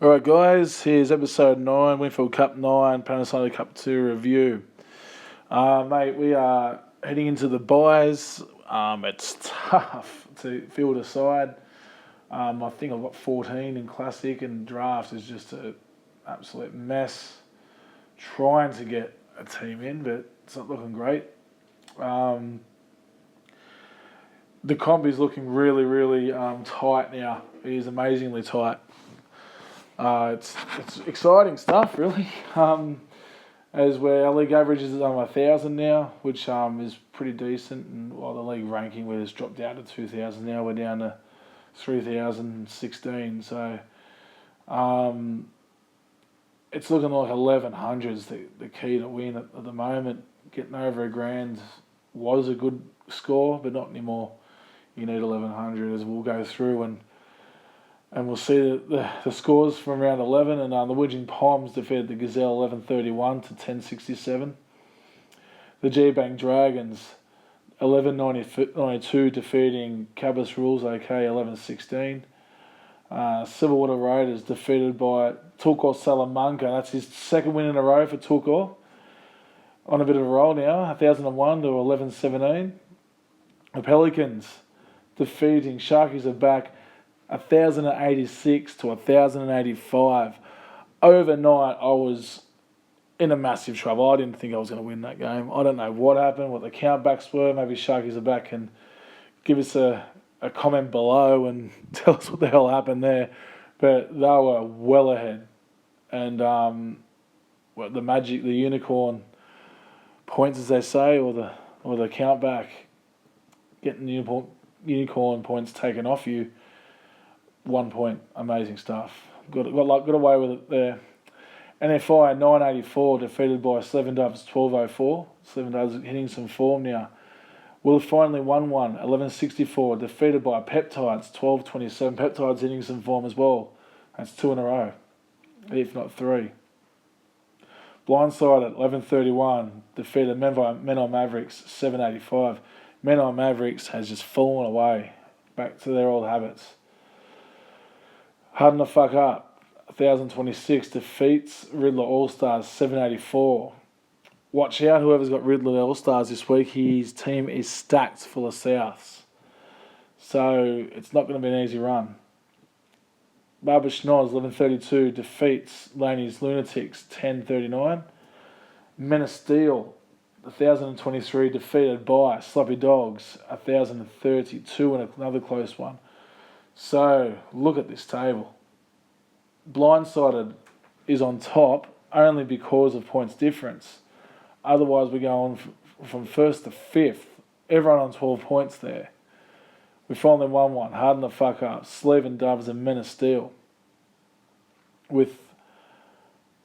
Alright guys, here's episode 9, Winfield Cup 9, Panasonic Cup 2 review. Mate, we are heading into the buys. It's tough to field a side. I think I've got 14 in Classic, and draft is just an absolute mess. Trying to get a team in, but it's not looking great. The comp is looking really tight now. It is amazingly tight. It's exciting stuff, really. As where our league average is 1,000 now, which is pretty decent, and while the league ranking where it's dropped down to 2,000 now, we're down to 3,016. So it's looking like 1,100 is the key to win at the moment. Getting over a grand was a good score, but not anymore. You need 1,100 as we'll go through and we'll see the scores from round 11. And the Widgeon Palms defeated the Gazelle 1131 to 1067. The G-Bank Dragons 1192 defeating Cabas Rules OK 1116. Silverwater Raiders defeated by Tulkor Salamanca. That's his second win in a row for Tulkor. On a bit of a roll now, 1001 to 1117. The Pelicans defeating Sharkies are back 1,086 to 1,085. Overnight, I was in a massive trouble. I didn't think I was going to win that game. I don't know what happened, what the countbacks were. Maybe Sharkies are back and give us a comment below and tell us what the hell happened there. But they were well ahead. And the magic, the unicorn points, as they say, or the countback, getting unicorn points taken off you. 1 point, amazing stuff. Got away with it there. NFI 984 defeated by Sleven Doves 1204. Sleven Doves hitting some form now. Will finally won 1164 defeated by Peptides 1227. Peptides hitting some form as well. That's 2 in a row, if not 3. Blindsided 1131 defeated Menai Mavericks 785. Menai Mavericks has just fallen away back to their old habits. Harden the fuck up. 1,026 defeats Riddler All-Stars 784. Watch out, whoever's got Riddler All-Stars this week. His team is stacked full of Souths. So it's not going to be an easy run. Barbara Schnoz 1132 defeats Laney's Lunatics 1039. Men of Steel 1,023 defeated by Sloppy Dogs 1,032 in another close one. So, look at this table. Blindsided is on top only because of points difference. Otherwise, we go on from 1st to 5th. Everyone on 12 points there. We finally won one. Harden the fuck up. Sleven Doves and Men of Steel. With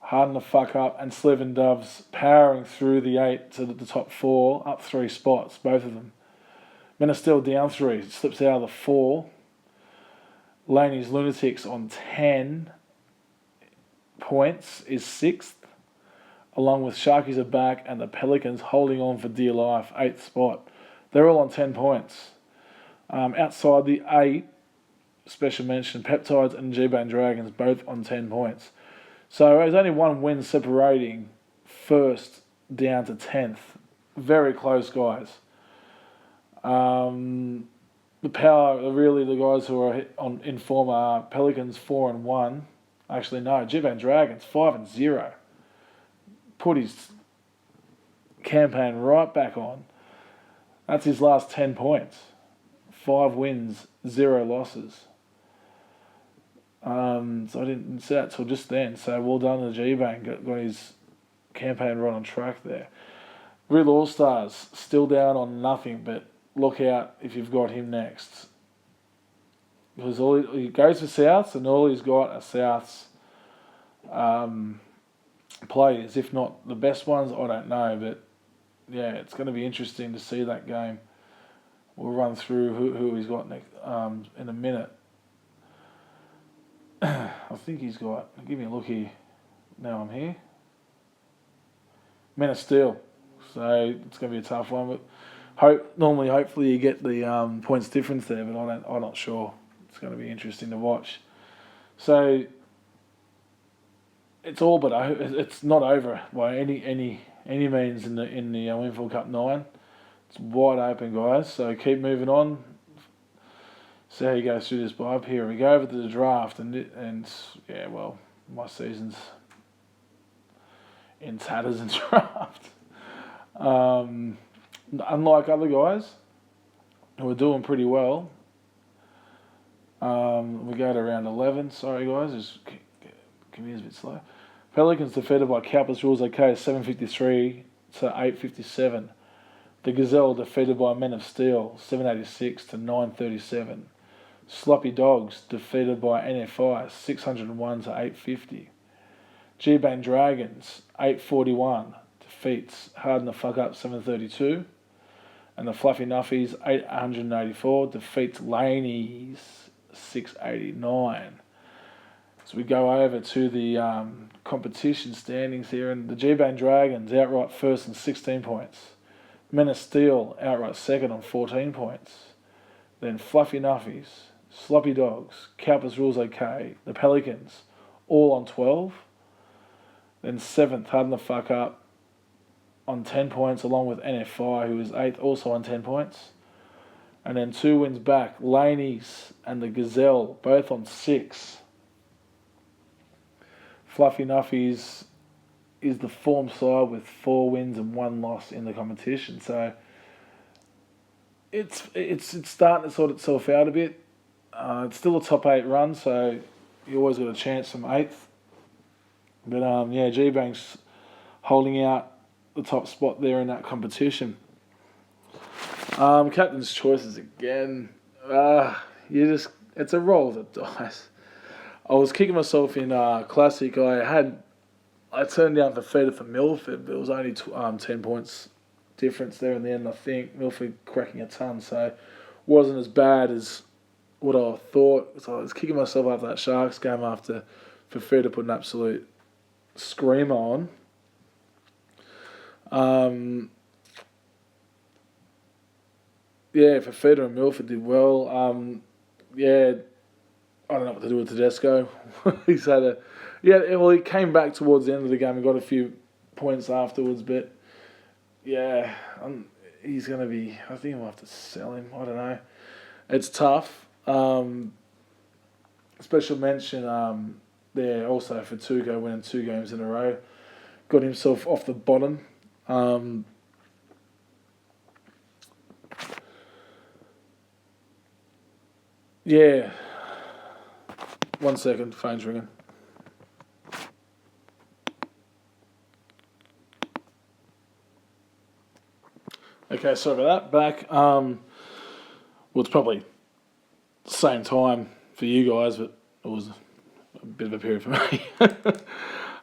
Harden the fuck up and Sleven Doves powering through the 8 to the top 4, up 3 spots, both of them. Men of Steel down 3, slips out of the 4. Laney's Lunatics on 10 points is 6th, along with Sharkies are back and the Pelicans holding on for dear life, 8th spot. They're all on 10 points. Outside the 8, special mention, Peptides and G-Bank Dragons both on 10 points. So there's only one win separating 1st down to 10th. Very close, guys. The power, really, the guys who are in form are Pelicans 4-1. Actually, no, G-Bank Dragons 5-0. Put his campaign right back on. That's his last 10 points. 5 wins, 0 losses. So I didn't see that till just then. So well done to G-Bank. Got his campaign right on track there. Real All-Stars still down on nothing, but look out if you've got him next. Because he goes for Souths, and all he's got are Souths players. If not the best ones, I don't know. But yeah, it's going to be interesting to see that game. We'll run through who he's got next in a minute. I think he's got, give me a look here. Now I'm here. Men of Steel. So it's going to be a tough one. But hopefully you get the points difference there, but I'm not sure. It's going to be interesting to watch. So it's all but it's not over by any means in the Winfield Cup 9. It's wide open, guys. So keep moving on. See how you go through this vibe. Here we go over to the draft, and yeah, well, my season's in tatters and draft. Unlike other guys who are doing pretty well, we go to round 11. Sorry, guys, just computer's a bit slow. Pelicans defeated by Cowper's rules okay 753 to 857. The Gazelle defeated by Men of Steel 786 to 937. Sloppy Dogs defeated by NFI 601 to 850. G-Bang Dragons 841 defeats Harden the Fuck Up 732. And the Fluffy Nuffies 884 defeats Laney's 689. So we go over to the competition standings here, and the G-Bang Dragons outright first on 16 points. Men of Steel outright second on 14 points. Then Fluffy Nuffies, Sloppy Dogs, Cowper's Rules OK, the Pelicans, all on 12. Then 7th, Harden the Fuck Up, on 10 points, along with NFI, who is 8th, also on 10 points. And then 2 wins back, Laney's and the Gazelle, both on 6. Fluffy Nuffies is the form side with 4 wins and 1 loss in the competition. So it's starting to sort itself out a bit. It's still a top 8 run, so you always got a chance from 8th. But yeah, G-Bank's holding out the top spot there in that competition. Captain's choices again. It's a roll of the dice. I was kicking myself in Classic. I turned down for Feeder for Milford, but it was only 10 points difference there in the end. I think Milford cracking a ton, so it wasn't as bad as what I thought. So I was kicking myself after that Sharks game for Feeder put an absolute screamer on. Yeah, for Feeder and Milford did well. Yeah, I don't know what to do with Tedesco. He came back towards the end of the game and got a few points afterwards, but yeah, he's going to be, I think I'll have to sell him. I don't know. It's tough. Special mention there also for Tuco winning 2 games in a row. Got himself off the bottom. Yeah. 1 second, phone's ringing. Okay, sorry about that. Back. Well, it's probably the same time for you guys, but it was a bit of a period for me.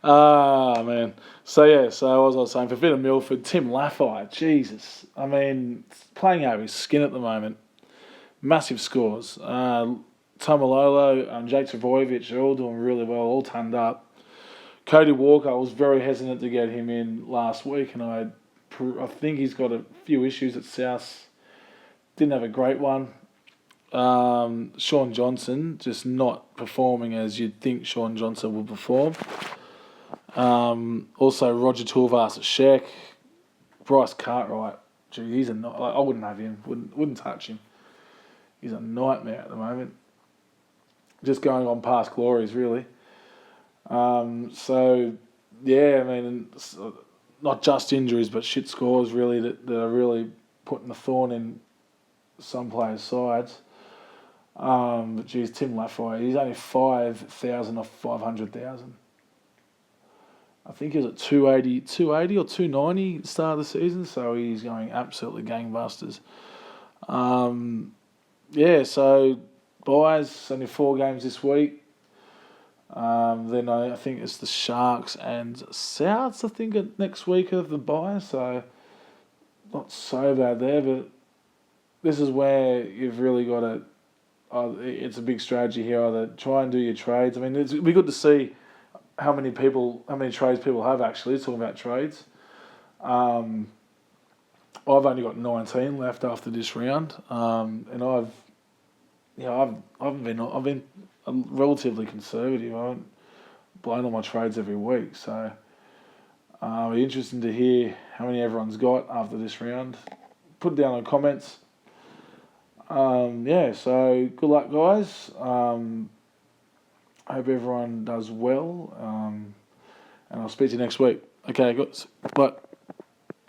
Man. So as I was saying, for Vita Milford, Tim Laffey, Jesus. I mean, playing out of his skin at the moment. Massive scores. Tomalolo and Jake Travojevic are all doing really well, all turned up. Cody Walker, I was very hesitant to get him in last week, and I think he's got a few issues at South. Didn't have a great one. Sean Johnson, just not performing as you'd think Sean Johnson would perform. Also, Roger Tulvas at Sheck. Bryce Cartwright, gee, he's I wouldn't have him, wouldn't touch him. He's a nightmare at the moment. Just going on past glories, really. So, yeah, I mean, not just injuries, but shit scores, really, that are really putting the thorn in some players' sides. But, geez, Tim Laffey, he's only 5,000 off 500,000. I think he was at 280 or 290 at the start of the season, so he's going absolutely gangbusters. Yeah, so buys, only 4 games this week. Then I think it's the Sharks and Souths, I think, next week of the buy, so not so bad there, but this is where you've really got to, it's a big strategy here, either try and do your trades. I mean, it'd be good to see how many trades people have actually, talking about trades. I've only got 19 left after this round, and I've been relatively conservative. I blown all my trades every week. So it'll be interesting to hear how many everyone's got after this round. Put it down in the comments. So good luck, guys. Hope everyone does well. And I'll speak to you next week. Okay, guys. Bye.